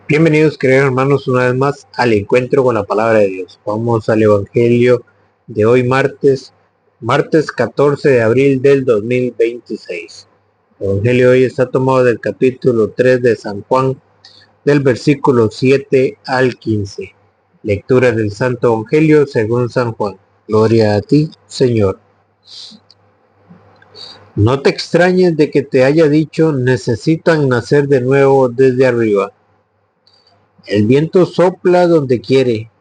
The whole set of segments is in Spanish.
Bienvenidos, queridos hermanos, una vez más al encuentro con la palabra de Dios. Vamos al Evangelio de hoy martes 14 de abril del 2026. El Evangelio de hoy está tomado del capítulo 3 de San Juan, del versículo 7 al 15. Lectura del Santo Evangelio según San Juan. Gloria a ti, Señor. No te extrañes de que te haya dicho, necesitan nacer de nuevo desde arriba. El viento sopla donde quiere,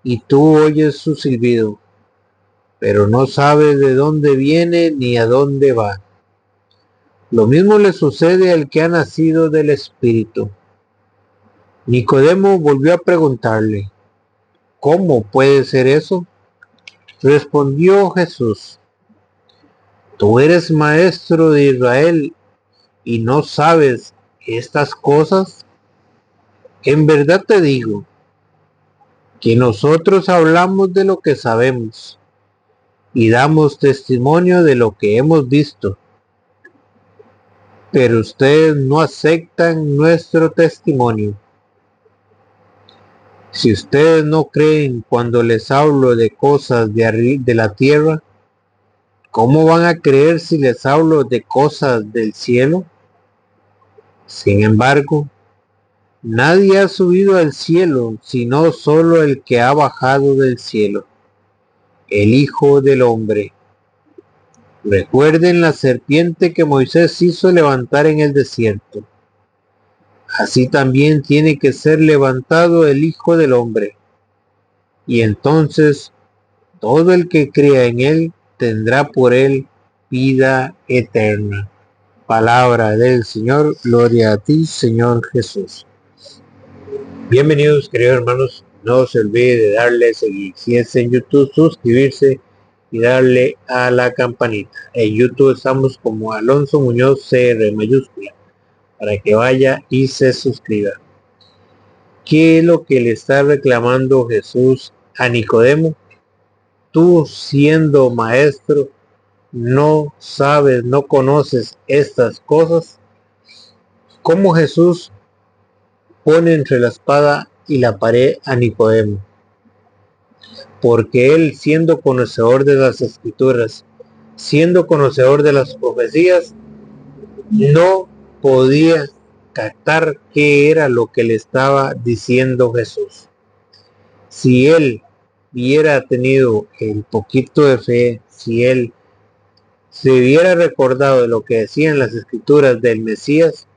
y tú oyes su silbido, pero no sabes de dónde viene ni a dónde va. Lo mismo le sucede al que ha nacido del Espíritu. Nicodemo volvió a preguntarle, ¿cómo puede ser eso? Respondió Jesús, ¿tú eres maestro de Israel y no sabes estas cosas? En verdad te digo que nosotros hablamos de lo que sabemos y damos testimonio de lo que hemos visto, pero ustedes no aceptan nuestro testimonio. Si ustedes no creen cuando les hablo de cosas de la tierra, ¿cómo van a creer si les hablo de cosas del cielo? Sin embargo, nadie ha subido al cielo, sino solo el que ha bajado del cielo, el Hijo del Hombre. Recuerden la serpiente que Moisés hizo levantar en el desierto. Así también tiene que ser levantado el Hijo del Hombre, y entonces todo el que crea en él tendrá por él vida eterna. Palabra del Señor, gloria a ti, Señor Jesús. Bienvenidos, queridos hermanos, no se olvide de darle seguir, si es en YouTube, suscribirse y darle a la campanita. En YouTube estamos como Alonso Muñoz CR mayúscula, para que vaya y se suscriba. ¿Qué es lo que le está reclamando Jesús a Nicodemo? Tú, siendo maestro, no sabes, no conoces estas cosas. ¿Cómo Jesús pone entre la espada y la pared a Nicodemo? Porque él, siendo conocedor de las Escrituras, siendo conocedor de las profecías, no podía captar qué era lo que le estaba diciendo Jesús. Si él hubiera tenido el poquito de fe, si él se hubiera recordado de lo que decían las Escrituras del Mesías,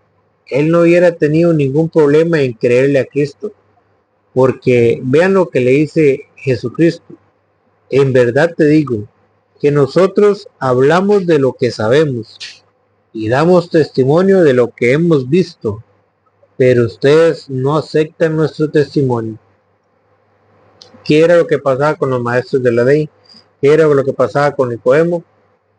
él no hubiera tenido ningún problema en creerle a Cristo. Porque vean lo que le dice Jesucristo. En verdad te digo que nosotros hablamos de lo que sabemos y damos testimonio de lo que hemos visto, pero ustedes no aceptan nuestro testimonio. ¿Qué era lo que pasaba con los maestros de la ley? ¿Qué era lo que pasaba con Nicodemo?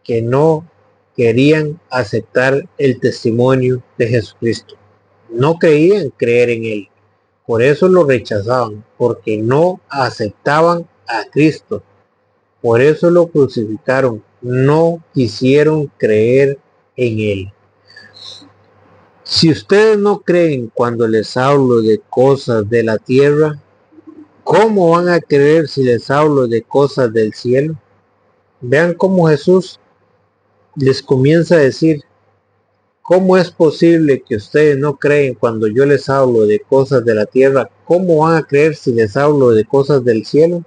Que no querían aceptar el testimonio de Jesucristo. No querían creer en él. Por eso lo rechazaban, porque no aceptaban a Cristo. Por eso lo crucificaron. No quisieron creer en él. Si ustedes no creen cuando les hablo de cosas de la tierra, ¿cómo van a creer si les hablo de cosas del cielo? Vean cómo Jesús les comienza a decir, ¿cómo es posible que ustedes no creen cuando yo les hablo de cosas de la tierra? ¿Cómo van a creer si les hablo de cosas del cielo?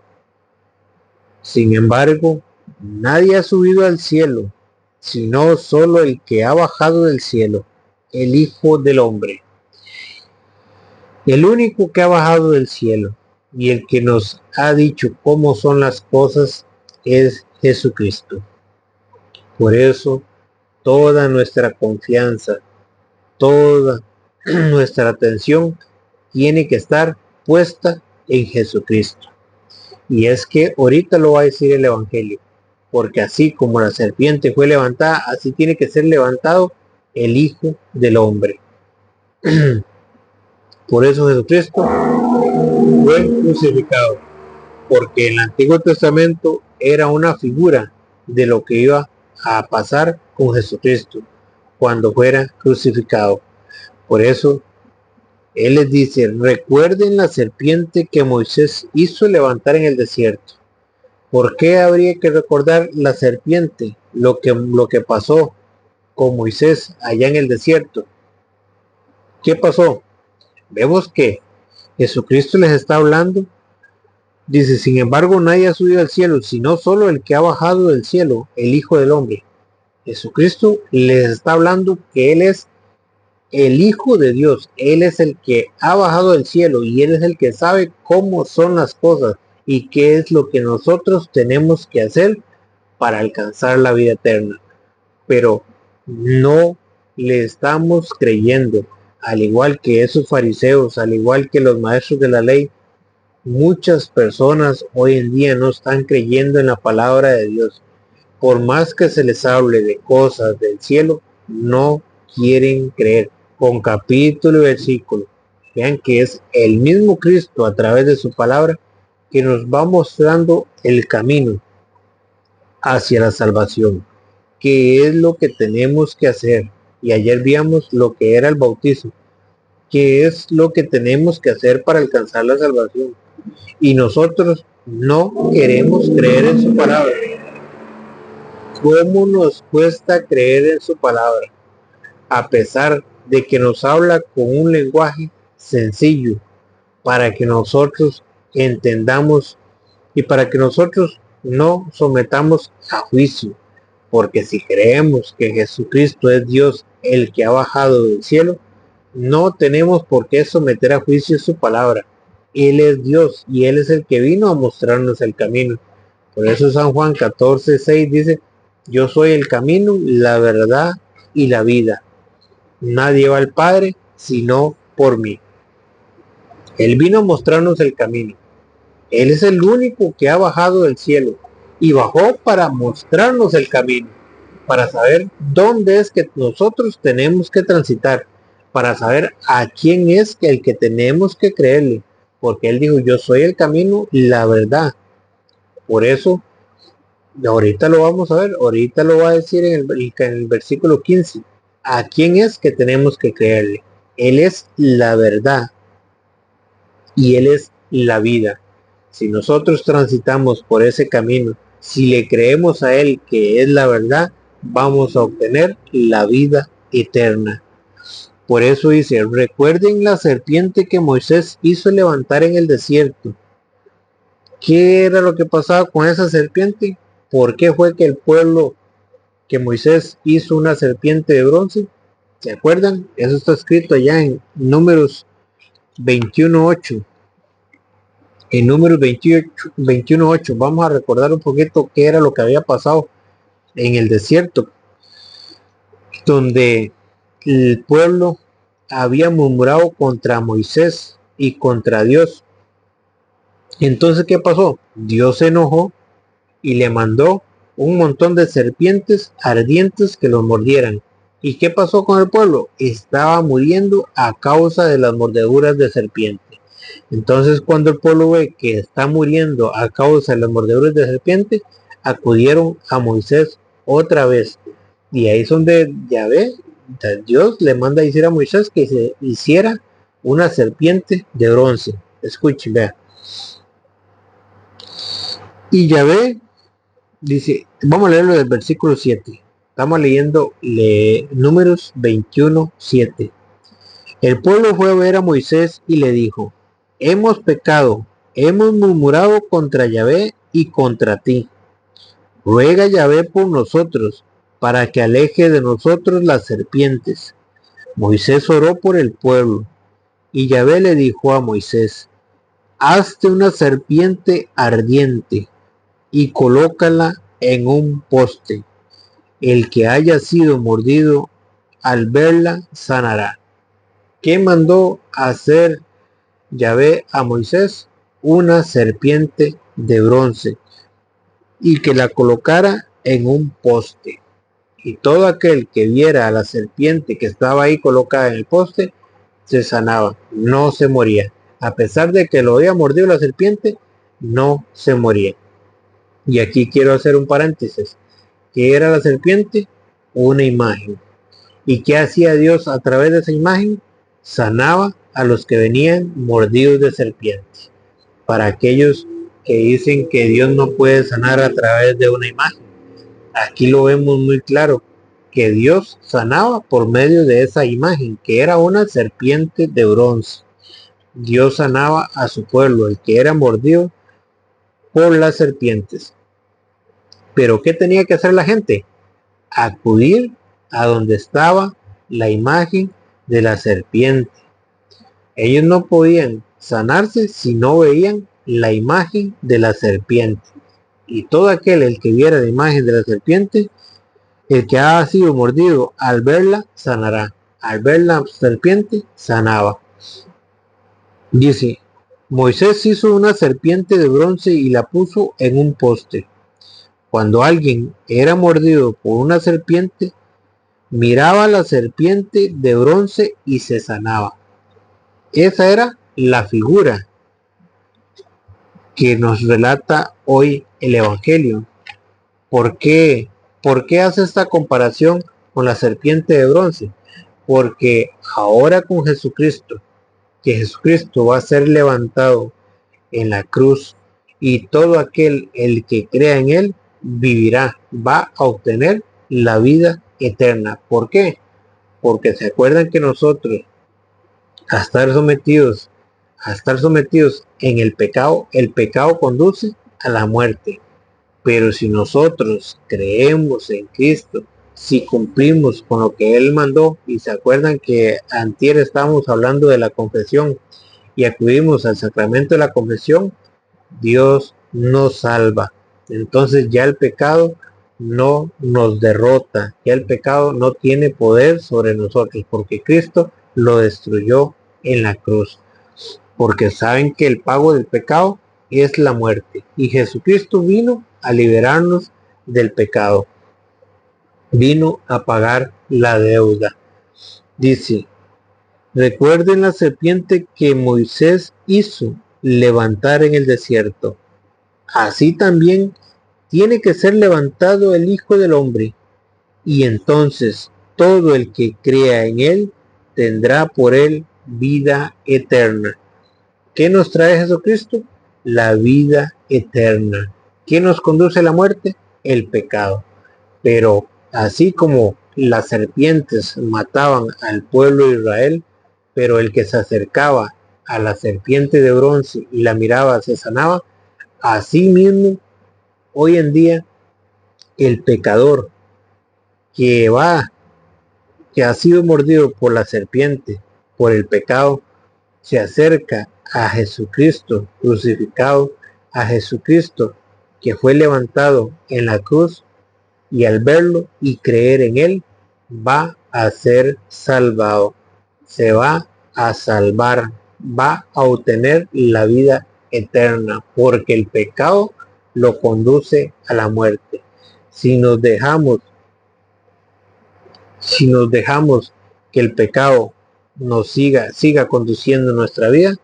Sin embargo, nadie ha subido al cielo, sino solo el que ha bajado del cielo, el Hijo del Hombre. El único que ha bajado del cielo y el que nos ha dicho cómo son las cosas es Jesucristo. Por eso, toda nuestra confianza, toda nuestra atención tiene que estar puesta en Jesucristo. Y es que ahorita lo va a decir el Evangelio, porque así como la serpiente fue levantada, así tiene que ser levantado el Hijo del Hombre. Por eso Jesucristo fue crucificado, porque el Antiguo Testamento era una figura de lo que iba a pasar con Jesucristo cuando fuera crucificado. Por eso Él les dice, recuerden la serpiente que Moisés hizo levantar en el desierto. ¿Por qué habría que recordar la serpiente? Lo que pasó con Moisés allá en el desierto. ¿Qué pasó? Vemos que Jesucristo les está hablando. Dice, sin embargo, nadie ha subido al cielo, sino solo el que ha bajado del cielo, el Hijo del Hombre. Jesucristo les está hablando que Él es el Hijo de Dios. Él es el que ha bajado del cielo y Él es el que sabe cómo son las cosas y qué es lo que nosotros tenemos que hacer para alcanzar la vida eterna. Pero no le estamos creyendo, al igual que esos fariseos, al igual que los maestros de la ley. Muchas personas hoy en día no están creyendo en la palabra de Dios. Por más que se les hable de cosas del cielo, no quieren creer. Con capítulo y versículo. Vean que es el mismo Cristo a través de su palabra que nos va mostrando el camino hacia la salvación. ¿Qué es lo que tenemos que hacer? Y ayer vimos lo que era el bautismo. ¿Qué es lo que tenemos que hacer para alcanzar la salvación? Y nosotros no queremos creer en su palabra. ¿Cómo nos cuesta creer en su palabra? A pesar de que nos habla con un lenguaje sencillo para que nosotros entendamos y para que nosotros no sometamos a juicio. Porque si creemos que Jesucristo es Dios, el que ha bajado del cielo, no tenemos por qué someter a juicio su palabra. Él es Dios y Él es el que vino a mostrarnos el camino. Por eso San Juan 14:6 dice, yo soy el camino, la verdad y la vida. Nadie va al Padre sino por mí. Él vino a mostrarnos el camino. Él es el único que ha bajado del cielo y bajó para mostrarnos el camino, para saber dónde es que nosotros tenemos que transitar, para saber a quién es el que tenemos que creerle, porque Él dijo, yo soy el camino y la verdad. Por eso, ahorita lo vamos a ver, ahorita lo va a decir en el versículo 15, a quién es que tenemos que creerle. Él es la verdad y Él es la vida. Si nosotros transitamos por ese camino, si le creemos a Él que es la verdad, vamos a obtener la vida eterna. Por eso dice, recuerden la serpiente que Moisés hizo levantar en el desierto. ¿Qué era lo que pasaba con esa serpiente? ¿Por qué fue que el pueblo, que Moisés hizo una serpiente de bronce? ¿Se acuerdan? Eso está escrito allá en Números 21:8. En Números 21:8 vamos a recordar un poquito qué era lo que había pasado en el desierto, donde el pueblo había murmurado contra Moisés y contra Dios. Entonces, ¿qué pasó? Dios se enojó y le mandó un montón de serpientes ardientes que los mordieran. ¿Y qué pasó con el pueblo? Estaba muriendo a causa de las mordeduras de serpiente. Entonces, cuando el pueblo ve que está muriendo a causa de las mordeduras de serpiente, acudieron a Moisés otra vez. Y ahí es donde Yahvé, Dios le manda a decir a Moisés que se hiciera una serpiente de bronce. Escuchen, vean. Y Yahvé dice, vamos a leerlo del versículo 7. Estamos leyendo Números 21:7. El pueblo fue a ver a Moisés y le dijo, hemos pecado, hemos murmurado contra Yahvé y contra ti. Ruega Yahvé por nosotros, para que aleje de nosotros las serpientes. Moisés oró por el pueblo, y Yahvé le dijo a Moisés, hazte una serpiente ardiente, y colócala en un poste. El que haya sido mordido al verla sanará. ¿Qué mandó hacer Yahvé a Moisés? Una serpiente de bronce y que la colocara en un poste. Y todo aquel que viera a la serpiente que estaba ahí colocada en el poste se sanaba, no se moría. A pesar de que lo había mordido la serpiente, no se moría. Y aquí quiero hacer un paréntesis. ¿Qué era la serpiente? Una imagen. ¿Y qué hacía Dios a través de esa imagen? Sanaba a los que venían mordidos de serpiente. Para aquellos que dicen que Dios no puede sanar a través de una imagen, aquí lo vemos muy claro, que Dios sanaba por medio de esa imagen, que era una serpiente de bronce. Dios sanaba a su pueblo, el que era mordido por las serpientes. Pero ¿qué tenía que hacer la gente? Acudir a donde estaba la imagen de la serpiente. Ellos no podían sanarse si no veían la imagen de la serpiente. Y todo aquel el que viera la imagen de la serpiente, el que ha sido mordido al verla, sanará. Al ver la serpiente, sanaba. Dice, Moisés hizo una serpiente de bronce y la puso en un poste. Cuando alguien era mordido por una serpiente, miraba a la serpiente de bronce y se sanaba. Esa era la figura que nos relata hoy el Evangelio. ¿Por qué? ¿Por qué hace esta comparación con la serpiente de bronce? Porque ahora con Jesucristo, que Jesucristo va a ser levantado en la cruz y todo aquel el que crea en él vivirá, va a obtener la vida eterna. ¿Por qué? Porque se acuerdan que nosotros a estar sometidos en el pecado conduce a la muerte. Pero si nosotros creemos en Cristo, si cumplimos con lo que Él mandó, y se acuerdan que antier estábamos hablando de la confesión y acudimos al sacramento de la confesión, Dios nos salva. Entonces ya el pecado no nos derrota, ya el pecado no tiene poder sobre nosotros, porque Cristo lo destruyó en la cruz. Porque saben que el pago del pecado es la muerte, y Jesucristo vino a liberarnos del pecado, vino a pagar la deuda. Dice, recuerden la serpiente que Moisés hizo levantar en el desierto. Así también tiene que ser levantado el Hijo del Hombre, y entonces todo el que crea en él tendrá por él vida eterna. ¿Qué nos trae Jesucristo? La vida eterna. ¿Qué nos conduce a la muerte? El pecado. Pero así como las serpientes mataban al pueblo de Israel, pero el que se acercaba a la serpiente de bronce y la miraba se sanaba, así mismo hoy en día el pecador que ha sido mordido por la serpiente, por el pecado, se acerca a Jesucristo crucificado, a Jesucristo que fue levantado en la cruz, y al verlo y creer en él va a ser salvado, se va a salvar, va a obtener la vida eterna, porque el pecado lo conduce a la muerte. Si nos dejamos que el pecado nos siga conduciendo nuestra vida,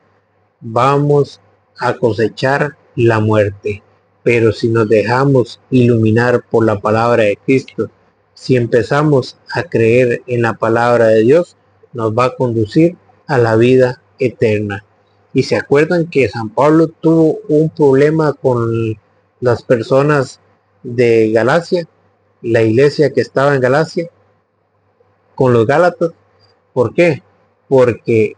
vamos a cosechar la muerte. Pero si nos dejamos iluminar por la palabra de Cristo, si empezamos a creer en la palabra de Dios, nos va a conducir a la vida eterna. Y se acuerdan que San Pablo tuvo un problema con las personas de Galacia, la iglesia que estaba en Galacia, con los Gálatas. ¿Por qué? Porque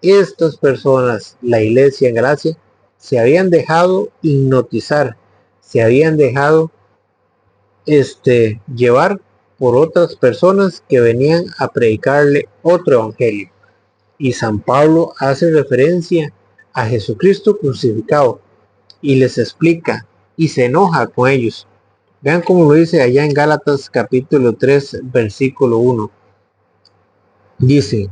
estas personas, la iglesia en Galacia, se habían dejado hipnotizar, se habían dejado llevar por otras personas que venían a predicarle otro evangelio. Y San Pablo hace referencia a Jesucristo crucificado y les explica y se enoja con ellos. Vean cómo lo dice allá en Gálatas capítulo 3 versículo 1. Dice,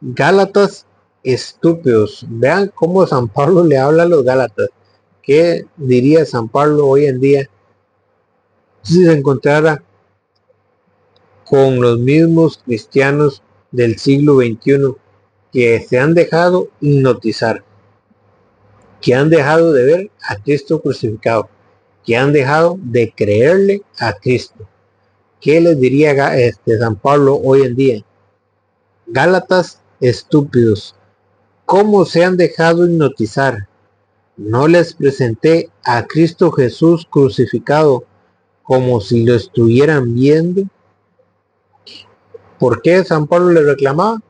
Gálatas estúpidos. Vean cómo San Pablo le habla a los Gálatas. ¿Qué diría San Pablo hoy en día si se encontrara con los mismos cristianos del siglo XXI que se han dejado hipnotizar, que han dejado de ver a Cristo crucificado, que han dejado de creerle a Cristo? ¿Qué les diría San Pablo hoy en día? Gálatas estúpidos. ¿Cómo se han dejado hipnotizar? ¿No les presenté a Cristo Jesús crucificado como si lo estuvieran viendo? ¿Por qué San Pablo le reclamaba?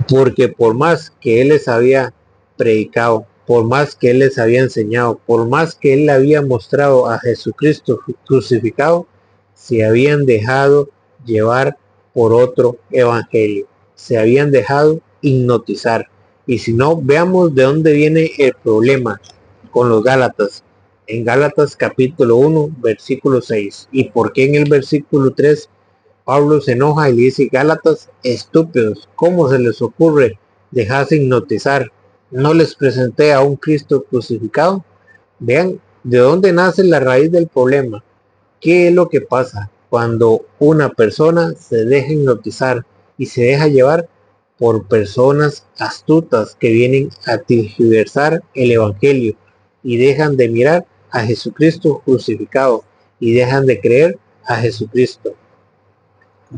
Porque por más que él les había predicado, por más que él les había enseñado, por más que él le había mostrado a Jesucristo crucificado, se habían dejado llevar por otro evangelio, se habían dejado hipnotizar. Y si no, veamos de dónde viene el problema con los Gálatas. En Gálatas capítulo 1, versículo 6. ¿Y por qué en el versículo 3 Pablo se enoja y le dice: Gálatas estúpidos, ¿cómo se les ocurre dejarse hipnotizar? ¿No les presenté a un Cristo crucificado? Vean de dónde nace la raíz del problema. ¿Qué es lo que pasa cuando una persona se deja hipnotizar y se deja llevar por personas astutas que vienen a tergiversar el evangelio y dejan de mirar a Jesucristo crucificado y dejan de creer a Jesucristo?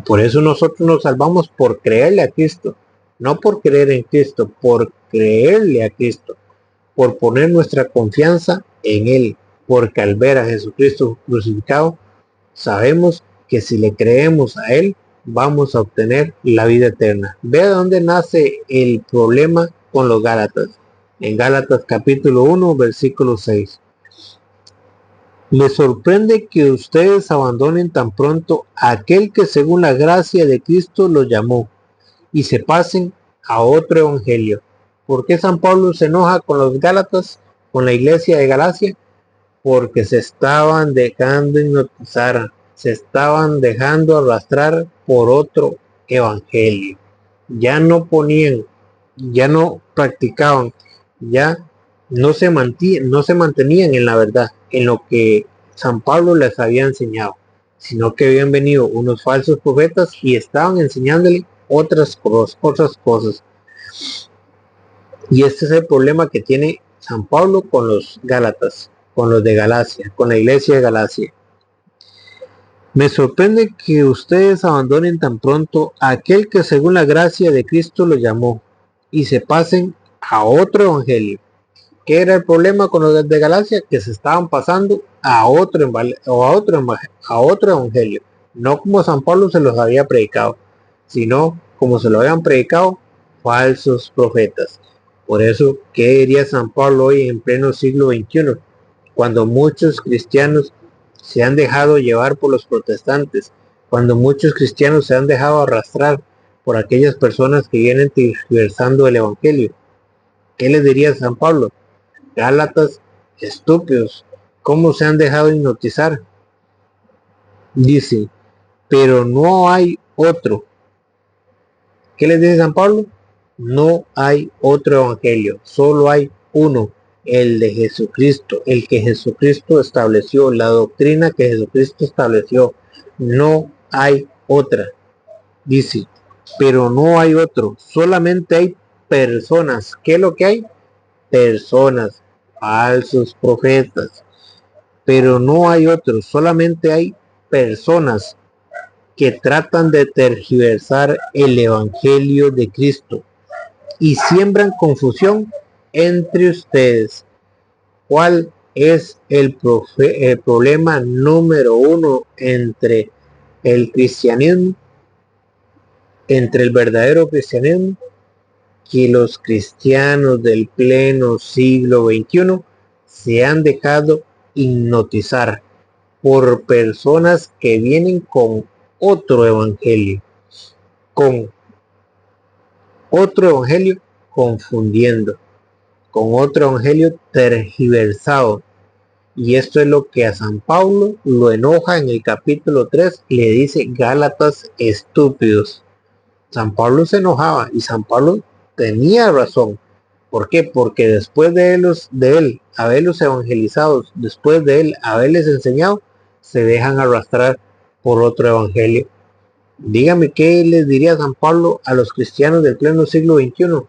Por eso nosotros nos salvamos por creerle a Cristo, no por creer en Cristo, por creerle a Cristo, por poner nuestra confianza en Él, porque al ver a Jesucristo crucificado, sabemos que si le creemos a Él, vamos a obtener la vida eterna. Ve de dónde nace el problema con los Gálatas. En Gálatas capítulo 1, versículo 6. Me sorprende que ustedes abandonen tan pronto a aquel que según la gracia de Cristo los llamó y se pasen a otro evangelio. ¿Por qué San Pablo se enoja con los Gálatas, con la iglesia de Galacia? Porque se estaban dejando hipnotizar, se estaban dejando arrastrar por otro evangelio. Ya no ponían, ya no practicaban, ya no se mantenían en la verdad, en lo que San Pablo les había enseñado, sino que habían venido unos falsos profetas y estaban enseñándole otras cosas. Y este es el problema que tiene San Pablo con los Gálatas, con los de Galacia, con la iglesia de Galacia. Me sorprende que ustedes abandonen tan pronto a aquel que según la gracia de Cristo los llamó y se pasen a otro evangelio. ¿Qué era el problema con los de Galacia? Que se estaban pasando a otro evangelio. No como San Pablo se los había predicado, sino como se lo habían predicado falsos profetas. Por eso, ¿qué diría San Pablo hoy en pleno siglo XXI? Cuando muchos cristianos se han dejado llevar por los protestantes, cuando muchos cristianos se han dejado arrastrar por aquellas personas que vienen tergiversando el evangelio. ¿Qué les diría San Pablo? Gálatas estúpidos, ¿cómo se han dejado hipnotizar? Dice, pero no hay otro. ¿Qué les dice San Pablo? No hay otro evangelio, solo hay uno, el de Jesucristo, el que Jesucristo estableció, la doctrina que Jesucristo estableció. No hay otra. Dice, pero no hay otro, solamente hay personas. ¿Qué es lo que hay? Personas, falsos profetas. Pero no hay otro, solamente hay personas que tratan de tergiversar el evangelio de Cristo y siembran confusión entre ustedes. ¿Cuál es el problema número uno entre el cristianismo, entre el verdadero cristianismo? Que los cristianos del pleno siglo XXI se han dejado hipnotizar por personas que vienen con otro evangelio, con otro evangelio confundiendo, con otro evangelio tergiversado. Y esto es lo que a San Pablo lo enoja en el capítulo 3, le dice Gálatas estúpidos. San Pablo se enojaba y San Pablo tenía razón. ¿Por qué? Porque después de él haberlos evangelizado, después de él haberles enseñado, se dejan arrastrar por otro evangelio. Dígame, ¿qué les diría San Pablo a los cristianos del pleno siglo XXI?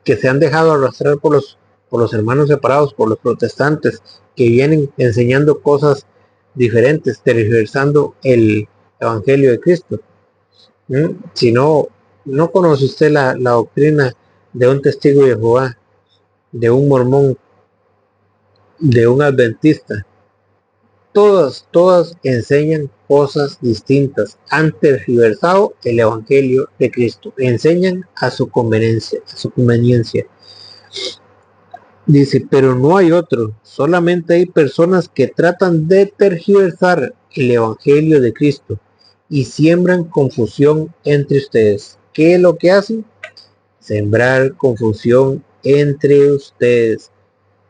Que se han dejado arrastrar por los hermanos separados, por los protestantes, que vienen enseñando cosas diferentes, tergiversando el evangelio de Cristo. Si no, ¿No conoce usted la doctrina de un testigo de Jehová, de un mormón, de un adventista? Todas enseñan cosas distintas, han tergiversado el evangelio de Cristo, enseñan a su conveniencia. Dice, pero no hay otro, solamente hay personas que tratan de tergiversar el evangelio de Cristo y siembran confusión entre ustedes. ¿Qué es lo que hacen? Sembrar confusión entre ustedes.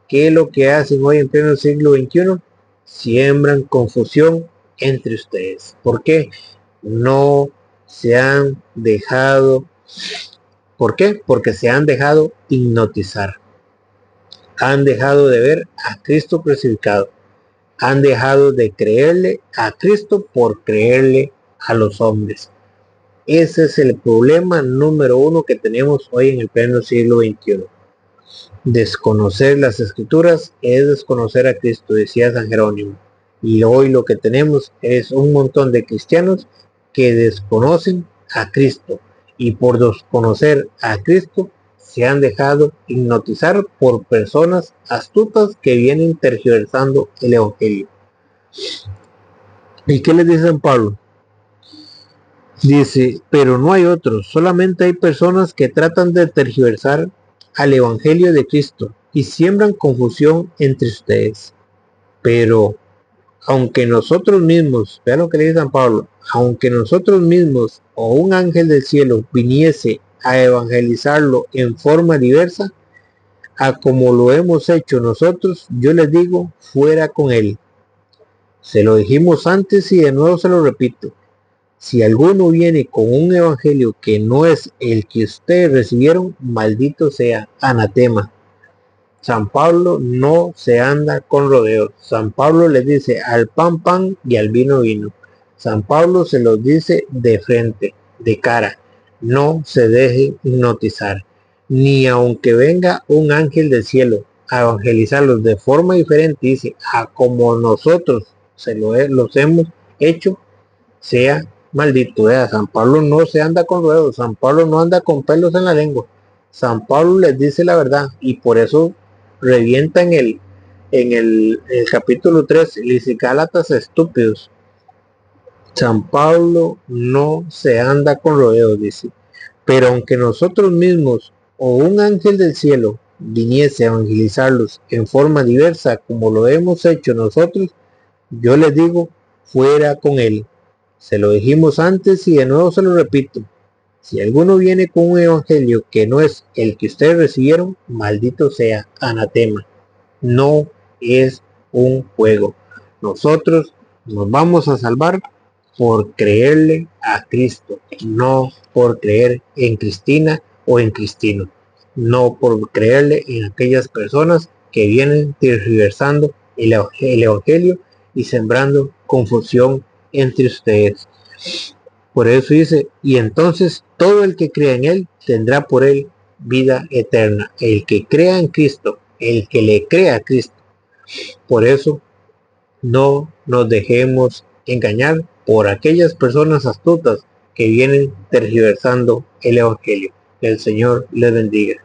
¿Qué es lo que hacen hoy en pleno siglo XXI? Siembran confusión entre ustedes. ¿Por qué? No se han dejado. ¿Por qué? Porque se han dejado hipnotizar. Han dejado de ver a Cristo crucificado. Han dejado de creerle a Cristo por creerle a los hombres. Ese es el problema número uno que tenemos hoy en el pleno siglo XXI. Desconocer las escrituras es desconocer a Cristo, decía San Jerónimo. Y hoy lo que tenemos es un montón de cristianos que desconocen a Cristo. Y por desconocer a Cristo se han dejado hipnotizar por personas astutas que vienen tergiversando el evangelio. ¿Y qué les dice San Pablo? Dice, pero no hay otros, solamente hay personas que tratan de tergiversar al evangelio de Cristo y siembran confusión entre ustedes. Pero aunque nosotros mismos, vean lo que le dice San Pablo, aunque nosotros mismos o un ángel del cielo viniese a evangelizarlo en forma diversa, a como lo hemos hecho nosotros, yo les digo, fuera con él. Se lo dijimos antes y de nuevo se lo repito. Si alguno viene con un evangelio que no es el que ustedes recibieron, maldito sea, anatema. San Pablo no se anda con rodeos. San Pablo les dice al pan pan y al vino vino. San Pablo se los dice de frente, de cara. No se deje hipnotizar. Ni aunque venga un ángel del cielo a evangelizarlos de forma diferente, dice, a como nosotros los hemos hecho, sea maldito. San Pablo no se anda con ruedos, San Pablo no anda con pelos en la lengua. San Pablo les dice la verdad y por eso revienta en el capítulo 3, le dice, Gálatas estúpidos. San Pablo no se anda con rodeos, dice. Pero aunque nosotros mismos o un ángel del cielo viniese a evangelizarlos en forma diversa como lo hemos hecho nosotros, yo les digo, fuera con él. Se lo dijimos antes y de nuevo se lo repito. Si alguno viene con un evangelio que no es el que ustedes recibieron, maldito sea, anatema. No es un juego. Nosotros nos vamos a salvar por creerle a Cristo, no por creer en Cristina o en Cristino, no por creerle en aquellas personas que vienen tergiversando el evangelio y sembrando confusión entre ustedes. Por eso dice, y entonces todo el que crea en él tendrá por él vida eterna. El que crea en Cristo, el que le crea a Cristo. Por eso no nos dejemos engañar por aquellas personas astutas que vienen tergiversando el evangelio. Que el Señor les bendiga.